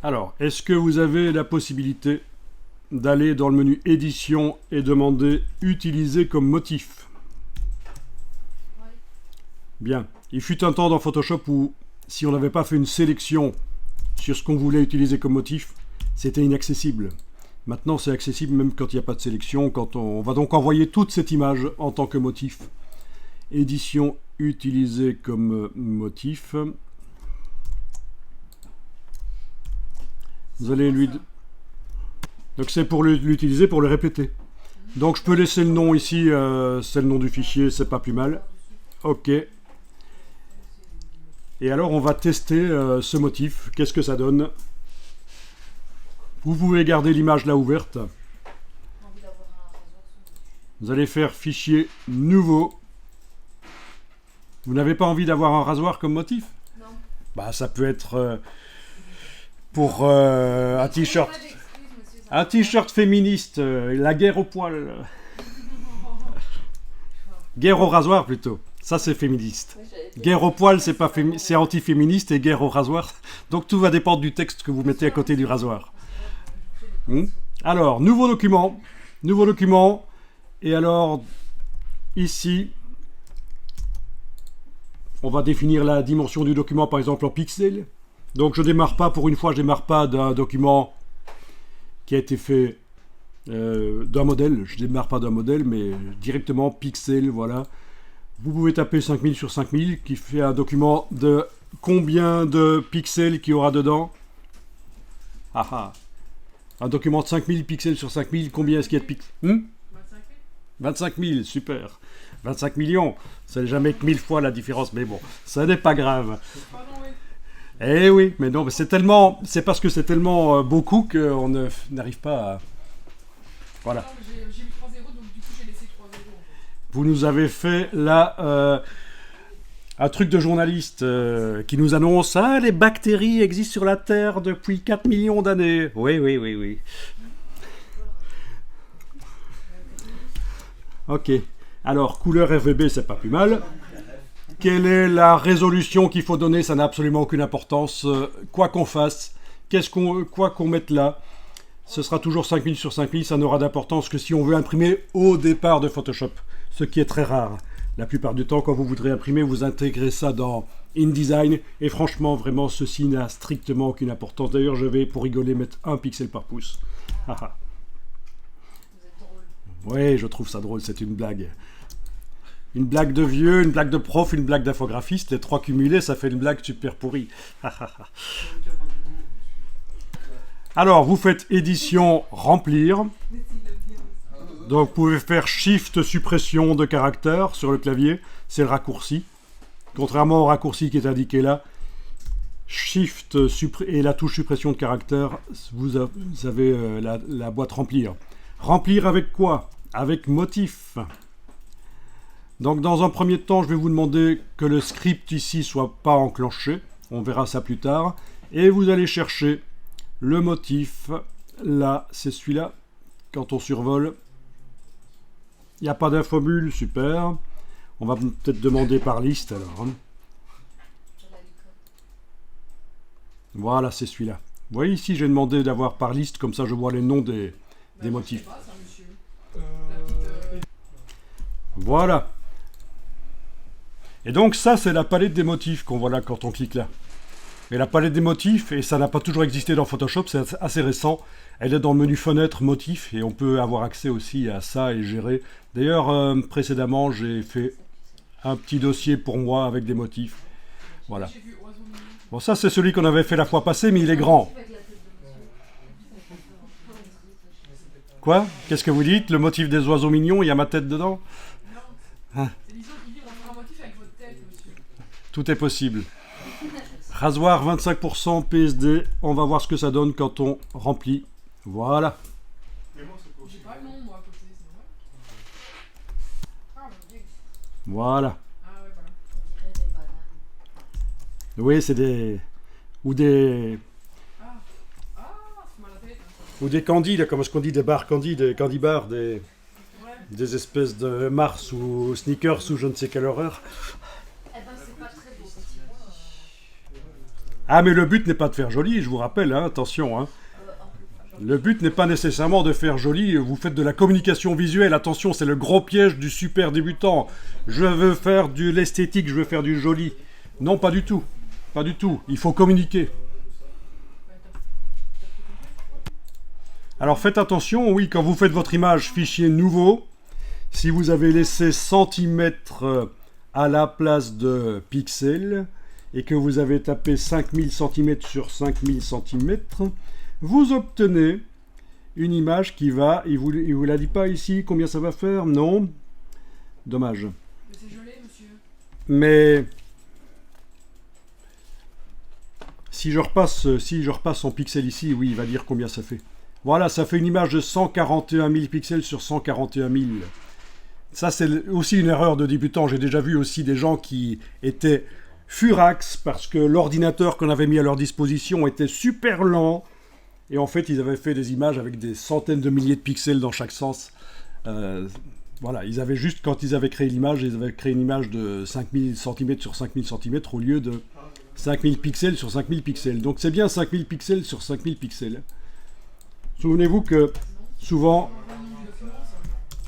Alors, est-ce que vous avez la possibilité d'aller dans le menu édition et demander utiliser comme motif? Bien. Il fut un temps dans Photoshop où, si on n'avait pas fait une sélection sur ce qu'on voulait utiliser comme motif, c'était inaccessible. Maintenant, c'est accessible même quand il n'y a pas de sélection. Quand on va donc envoyer toute cette image en tant que motif. Édition, utiliser comme motif. Vous allez lui... Donc c'est pour l'utiliser, pour le répéter. Donc je peux laisser le nom ici, c'est le nom du fichier, c'est pas plus mal. Ok. Et alors on va tester ce motif. Qu'est-ce que ça donne? Vous pouvez garder l'image là ouverte. Vous allez faire fichier nouveau. Vous n'avez pas envie d'avoir un rasoir comme motif? Non. Bah ça peut être pour un t-shirt. Un t-shirt féministe, la guerre au poil. Guerre au rasoir plutôt. Ça c'est féministe. Guerre au poil c'est pas c'est anti-féministe et guerre au rasoir. Donc tout va dépendre du texte que vous mettez à côté du rasoir. Alors, nouveau document. Nouveau document. Et alors, ici, on va définir la dimension du document, par exemple en pixels. Donc je démarre pas, pour une fois, je démarre pas d'un document qui a été fait d'un modèle. Je démarre pas d'un modèle, mais directement pixels, voilà. Vous pouvez taper 5000 sur 5000, qui fait un document de combien de pixels qu'il y aura dedans. Ah ah. Un document de 5000 pixels sur 5000, combien est-ce qu'il y a de pixels? 25 000, super. 25 millions, c'est jamais que 1000 fois la différence, mais bon, ça n'est pas grave. Eh oui, mais non, mais c'est parce que c'est tellement beaucoup qu'on n'arrive pas à... Voilà. J'ai mis 3 zéros, donc du coup j'ai laissé 3 zéros. En fait. Vous nous avez fait là un truc de journaliste qui nous annonce « Ah, les bactéries existent sur la Terre depuis 4 millions d'années. » Oui, oui, oui, oui. Ok. Alors, couleur RGB, c'est pas plus mal. Quelle est la résolution qu'il faut donner? Ça n'a absolument aucune importance. Quoi qu'on fasse, quoi qu'on mette là, ce sera toujours 5000 sur 5000. Ça n'aura d'importance que si on veut imprimer au départ de Photoshop, ce qui est très rare. La plupart du temps, quand vous voudrez imprimer, vous intégrez ça dans InDesign. Et franchement, vraiment, ceci n'a strictement aucune importance. D'ailleurs, je vais, pour rigoler, mettre 1 pixel par pouce. Haha. Oui, je trouve ça drôle, c'est une blague. Une blague de vieux, une blague de prof, une blague d'infographiste, les trois cumulés, ça fait une blague super pourrie. Alors, vous faites édition, remplir. Donc, vous pouvez faire Shift, suppression de caractère sur le clavier, c'est le raccourci. Contrairement au raccourci qui est indiqué là, Shift et la touche suppression de caractère, vous avez la boîte remplir. Remplir avec quoi? Avec motif. Donc dans un premier temps, je vais vous demander que le script ici soit pas enclenché. On verra ça plus tard. Et vous allez chercher le motif. Là, c'est celui-là. Quand on survole, il n'y a pas d'infobule, super. On va peut-être demander par liste alors. Voilà, c'est celui-là. Vous voyez ici, j'ai demandé d'avoir par liste, comme ça je vois les noms des motifs. Voilà. Et donc ça, c'est la palette des motifs qu'on voit là quand on clique là. Et la palette des motifs, et ça n'a pas toujours existé dans Photoshop, c'est assez récent. Elle est dans le menu fenêtre motifs et on peut avoir accès aussi à ça et gérer. D'ailleurs, précédemment, j'ai fait un petit dossier pour moi avec des motifs. Voilà. Bon, ça, c'est celui qu'on avait fait la fois passée, mais il est grand. Quoi? Qu'est-ce que vous dites? Le motif des oiseaux mignons, il y a ma tête dedans? Non. Hein? C'est l'ISO qui dit on fera un motif avec votre tête, monsieur. Tout est possible. Rasoir 25% PSD. On va voir ce que ça donne quand on remplit. Voilà. J'ai pas le nom, moi, à côté, c'est vrai. Ah, bien. Voilà. Ah, ouais, voilà. Oui, c'est des... Ou des... Ah, c'est mal à la tête. Hein. Ou des candies, comme ce qu'on dit, des barres candies, des candy bars, des espèces de Mars ou sneakers ou je ne sais quelle horreur. Eh ben, c'est pas très beau, ce type. Ah, mais le but n'est pas de faire joli, je vous rappelle, hein, attention. Hein. Le but n'est pas nécessairement de faire joli, vous faites de la communication visuelle, attention, c'est le gros piège du super débutant. Je veux faire de l'esthétique, je veux faire du joli. Non, pas du tout. Pas du tout. Il faut communiquer. Alors faites attention, oui, quand vous faites votre image fichier nouveau, si vous avez laissé centimètres à la place de pixels et que vous avez tapé 5000 cm sur 5000 cm, vous obtenez une image qui va... Il vous l'a dit pas ici combien ça va faire? Non. Dommage. Mais c'est gelé, monsieur. Mais... Si je repasse en pixels ici, oui, il va dire combien ça fait. Voilà, ça fait une image de 141 000 pixels sur 141 000. Ça, c'est aussi une erreur de débutant. J'ai déjà vu aussi des gens qui étaient furax parce que l'ordinateur qu'on avait mis à leur disposition était super lent. Et en fait, ils avaient fait des images avec des centaines de milliers de pixels dans chaque sens. Voilà, ils avaient juste, quand ils avaient créé l'image, ils avaient créé une image de 5000 cm sur 5000 cm au lieu de 5000 pixels sur 5000 pixels. Donc c'est bien 5000 pixels sur 5000 pixels. Souvenez-vous que souvent,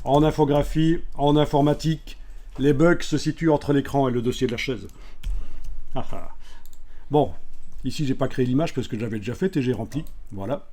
en infographie, en informatique, les bugs se situent entre l'écran et le dossier de la chaise. Bon, ici j'ai pas créé l'image parce que j'avais déjà fait et j'ai rempli. Voilà.